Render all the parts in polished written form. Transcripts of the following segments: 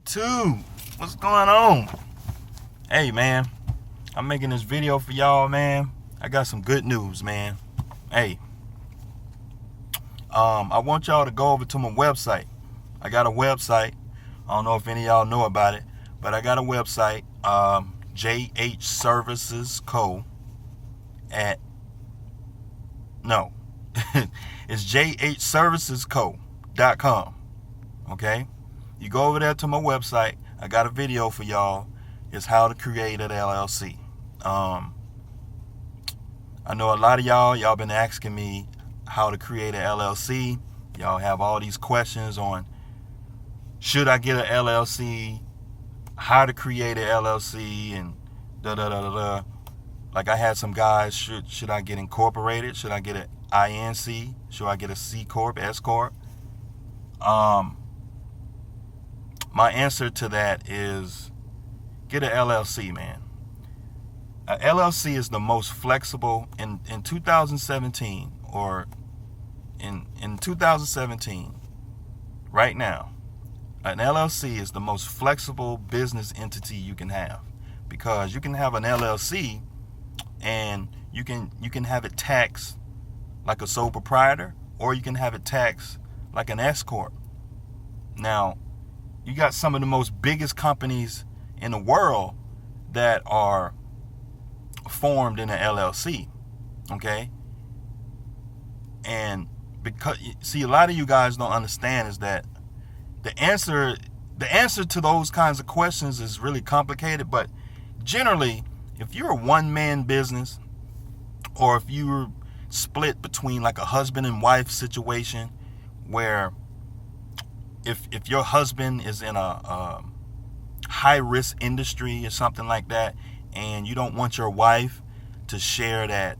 YouTube, what's going on? Hey man, I'm making this video for y'all, man. I got some good news, man. Hey, I want y'all to go over to my website. I got a website. I don't know if any of y'all know about it, but I got a website, JH Services Co. at no, it's jhservicesco.com. Okay, you go over there to my website. I got a video for y'all. It's how to create an LLC. I know a lot of y'all been asking me how to create an LLC. Y'all have all these questions on should I get an LLC, how to create an LLC, and da da da da da. Like I had some guys, should I get incorporated? Should I get an INC? Should I get a C Corp, S Corp? My answer to that is get an LLC, man. A LLC is the most flexible in 2017 or in 2017 right now. An LLC is the most flexible business entity you can have, because you can have an LLC and you can have it taxed like a sole proprietor, or you can have it taxed like an S Corp. Now, you got some of the most biggest companies in the world that are formed in an LLC, okay? And because, see, a lot of you guys don't understand is that the answer to those kinds of questions is really complicated, but generally, if you're a one-man business, or if you're split between like a husband and wife situation, where if your husband is in a high-risk industry or something like that, and you don't want your wife to share that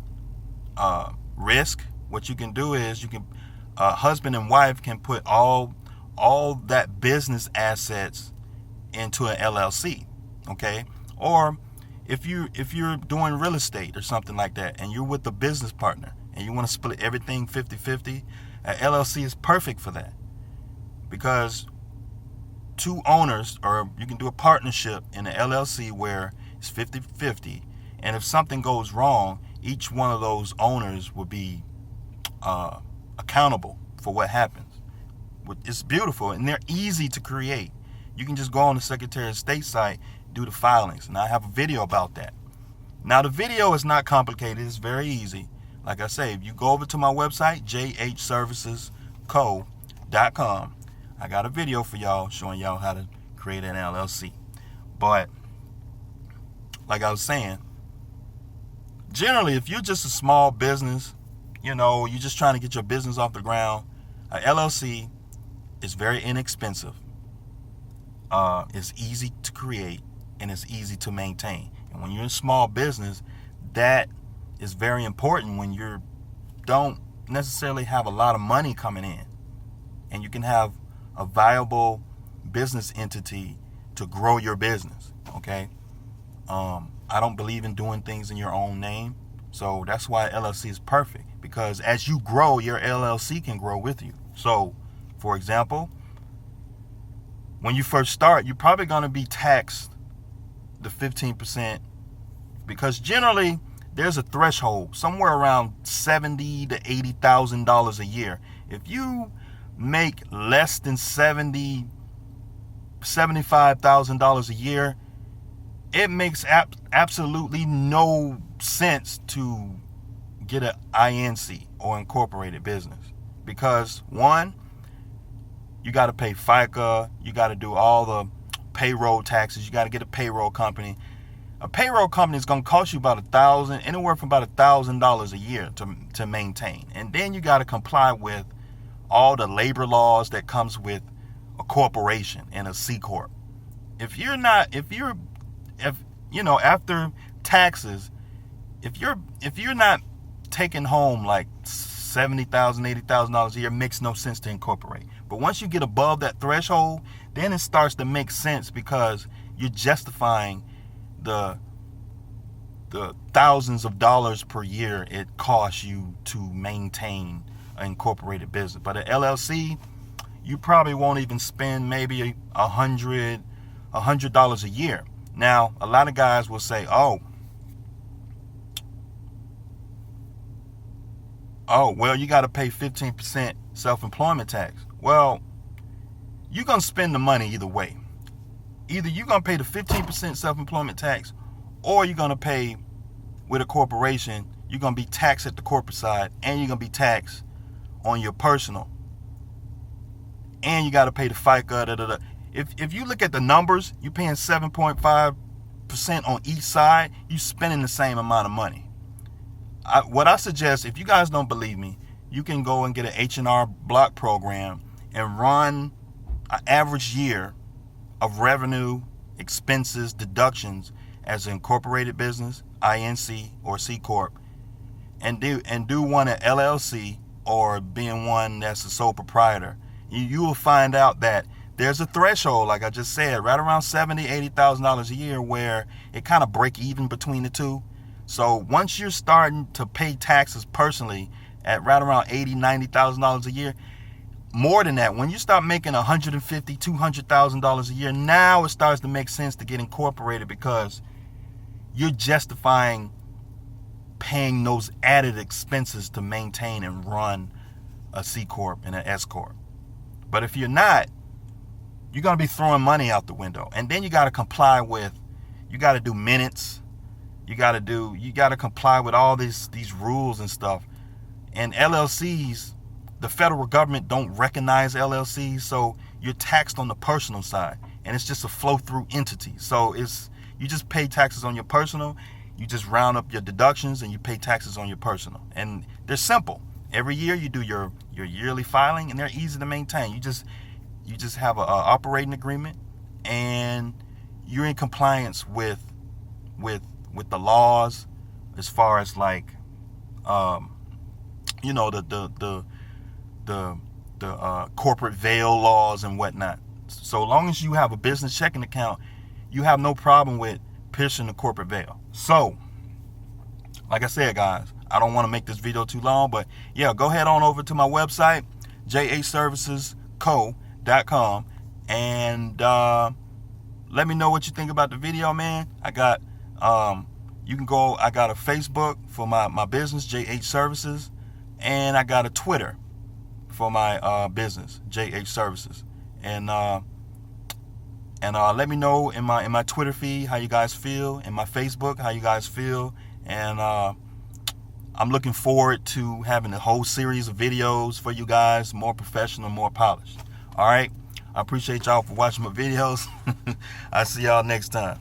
risk, what you can do is you can husband and wife can put all that business assets into an LLC, okay? Or if you're doing real estate or something like that, and you're with a business partner and you want to split everything 50-50, an LLC is perfect for that, because two owners, or you can do a partnership in an LLC where it's 50-50, and if something goes wrong, each one of those owners will be accountable for what happens. It's beautiful, and they're easy to create. You can just go on the Secretary of State site, do the filings, and I have a video about that. Now, the video is not complicated. It's very easy. Like I say, if you go over to my website, jhservicesco.com, I got a video for y'all showing y'all how to create an LLC. But like I was saying, generally, if you're just a small business, you're just trying to get your business off the ground, a LLC is very inexpensive. It's easy to create, and it's easy to maintain. And when you're a small business, that is very important when you don't necessarily have a lot of money coming in, and you can have a viable business entity to grow your business, okay? I don't believe in doing things in your own name, so that's why LLC is perfect, because as you grow, your LLC can grow with you. So, for example, when you first start, you're probably going to be taxed the 15%, because generally there's a threshold somewhere around $70,000 to $80,000 a year. If you make less than $75,000 a year, it makes absolutely no sense to get an INC or incorporated business, because one, you got to pay FICA, you got to do all the payroll taxes, you got to get a payroll company. A payroll company is going to cost you about anywhere from about $1,000 a year to maintain, and then you got to comply with all the labor laws that comes with a corporation and a C Corp. After taxes, if you're not taking home like $70,000, $80,000 a year, it makes no sense to incorporate. But once you get above that threshold, then it starts to make sense, because you're justifying the thousands of dollars per year it costs you to maintain an incorporated business. But an LLC, you probably won't even spend maybe $100 $100 a year. Now, a lot of guys will say, oh, well, you got to pay 15% self-employment tax. Well, you're going to spend the money either way. Either you're going to pay the 15% self-employment tax, or you're going to pay with a corporation. You're going to be taxed at the corporate side, and you're going to be taxed on your personal. And you got to pay the FICA. If you look at the numbers, you're paying 7.5% on each side. You're spending the same amount of money. What I suggest, if you guys don't believe me, you can go and get an H&R Block program and run an average year of revenue, expenses, deductions as an incorporated business, INC or C Corp, and do one at LLC or being one that's a sole proprietor. You will find out that there's a threshold, like I just said, right around $70,000, $80,000 a year, where it kind of break even between the two. So once you're starting to pay taxes personally at right around $80,000, $90,000 a year, more than that, when you start making $150,000, $200,000 a year, now it starts to make sense to get incorporated, because you're justifying paying those added expenses to maintain and run a C Corp and an S Corp. But if you're not, you're going to be throwing money out the window. And then you got to comply with, you got to do minutes. You got to comply with all these rules and stuff. And LLCs, the federal government don't recognize LLCs, so you're taxed on the personal side, and it's just a flow-through entity. So you just pay taxes on your personal, you just round up your deductions, and you pay taxes on your personal. And they're simple. Every year you do your yearly filing, and they're easy to maintain. You just have a operating agreement, and you're in compliance with the laws, as far as like the corporate veil laws and whatnot. So long as you have a business checking account, you have no problem with piercing the corporate veil. So, like I said, guys, I don't want to make this video too long, but yeah, go ahead on over to my website, jhservicesco.com, and let me know what you think about the video, man. I got a Facebook for my business, JH Services, and I got a Twitter for my business, JH Services. And let me know in my Twitter feed how you guys feel, in my Facebook how you guys feel, and I'm looking forward to having a whole series of videos for you guys, more professional, more polished. All right, I appreciate y'all for watching my videos. I'll see y'all next time.